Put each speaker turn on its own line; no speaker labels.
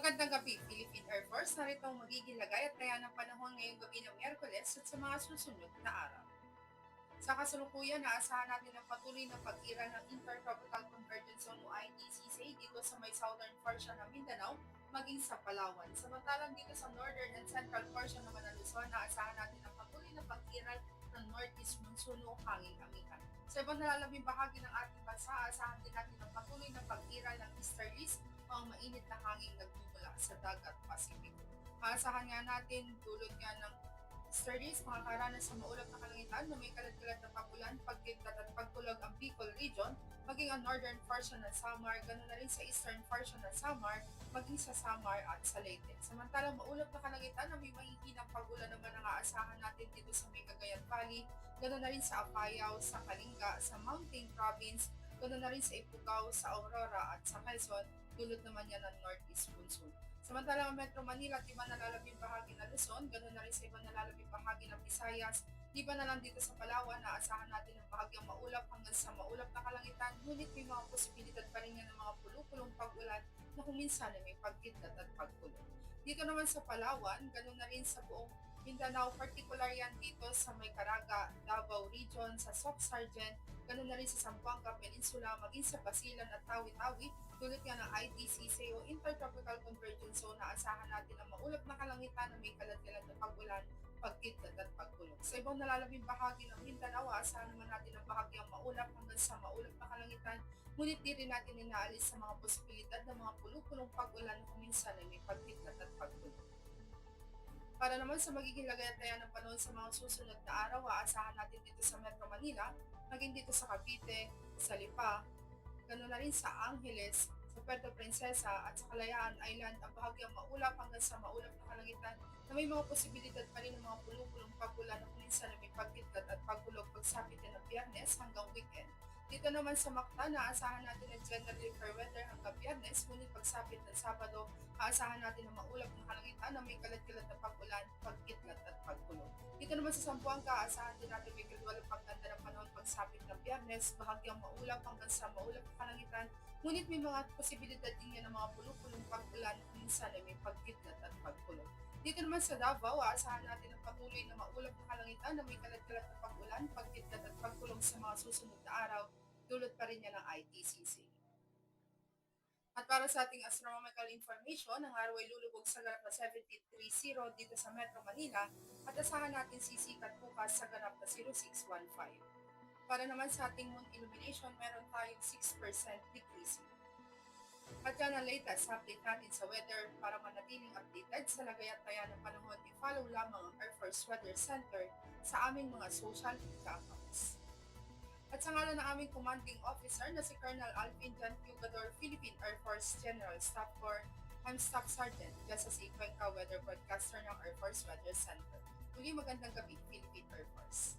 Magandang gabi, Philippine Air Force. Narito ang magiging lagay at taya ng panahon ngayong gabi ng Miyerkules at sa mga susunod na araw. Sa kasalukuyan, naasahan natin ang patuloy na pag-iral ng Intertropical Convergence Zone o ITCZ dito sa may southern portion ng Mindanao, maging sa Palawan. Samantalang dito sa northern and central portion naman ng Luzon, naasahan natin ang patuloy na pag-iral ng northeast monsoon o hanging amihan. Sa ibang nalalabing bahagi ng ating bansa, aasahan din natin ang patuloy na pag-iral ng easterlies o ang mainit na hanging nagmumula sa dagat Pasipiko. Aasahan nga natin dulot nga ng studies, makakaranas sa maulap na kalangitan na may kalat-kalat na pagulan, pagkitlat at pagkulog ang Bicol Region, maging ang northern portion ng Samar, ganoon na rin sa eastern portion ng Samar, maging sa Samar at sa Leyte. Samantalang maulap na kalangitan na may mahihinang pagulan naman ang aasahan natin dito sa may Cagayan Valley, ganoon na rin sa Apayao, sa Kalinga, sa Mountain Province, ganoon na rin sa Ifugao, sa Aurora at sa Quezon, dulot naman yan ng northeast monsoon. Samantalang ang Metro Manila at iba nalalabing bahagi ng Luzon, ganoon na rin sa ibang nalalabing bahagi ng Visayas, di ba na lang dito sa Palawan, naasahan natin ang bahagyang maulap hanggang sa maulap na kalangitan, ngunit may mga posibilidad pa rin yan ng mga pulupulong pag-ulan na kung minsan ay may pagkidlat at pagkulong. Dito naman sa Palawan, ganoon na rin sa buong Mindanao, particular yan dito sa may Caraga, Davao Region, sa Soc Sargent, ganoon na rin sa Zamboanga Peninsula, maging sa Basilan at Tawi-Tawi, tulad nga ng ITCZ o Intertropical Convergence Zone na asahan natin ang maulap na kalangitan na may kalat-kalat na pag-ulan, pagkitlat at pagkulog. Sa ibang nalalabing bahagi ng Mindanao, asahan naman natin ang bahagyang maulap hanggang sa maulap na kalangitan, ngunit di rin natin inaalis sa mga posibilidad ng mga pulupulong pag-ulan na kung minsan ay may pagkitlat at pagkulog. Para naman sa magiging lagay at taya ng panahon sa mga susunod na araw, aasahan natin dito sa Metro Manila, maging dito sa Cavite, sa Lipa, ganoon na rin sa Angeles, sa Puerto Princesa at sa Kalayaan Island ang bahagyang maulap hanggang sa maulap na kalangitan na may mga posibilidad pa rin ng mga pulupulong pag-ulan na kung minsan ay may pagkitlat at pagkulog pagsapit ng Biyernes hanggang weekend. Dito naman sa Mactan, naasahan natin ang generally fair weather hanggang Biyernes, ngunit pagsapit ng Sabado, aasahan natin ang maulap na kalangitan na may kalat-kalat na pag-ulan, pagkitlat at pagkulog. Dito naman sa Zamboanga, aasahan din natin may gradual ang pagkanda ng panahon pagsapit ng Biyernes, bahagyang maulap hanggang sa maulap na kalangitan, ngunit may mga posibilidad din yan ng mga pulupulong pag-ulan kung minsan ay may pagkitlat at pagkulog. Dito naman sa Davao, aasahan natin ang patuloy na maulap na kalangitan na may kalat-kalat na pag-ulan, pagkitlat at pagkulong sa mga susunod na araw, dulot pa rin niya ng ITCC. At para sa ating astronomical information, ang araw ay lulubog sa ganap na 73.0 dito sa Metro Manila at asahan natin sisikat bukas sa ganap na 0615. Para naman sa ating moon illumination, meron tayong 6% decreasing. At yan ang latest update natin sa weather. Para manatiling updated sa lagay at taya ng panahon, i-follow lamang ang Air Force Weather Center sa aming mga social media accounts. At sa ngalan ng aming commanding officer na si Colonel Alvin Jan Cugador, Philippine Air Force General Staff Corps, I'm Staff Sergeant Jessa C. Cuenca, Weather Broadcaster ng Air Force Weather Center. Muli magandang gabi, Philippine Air Force.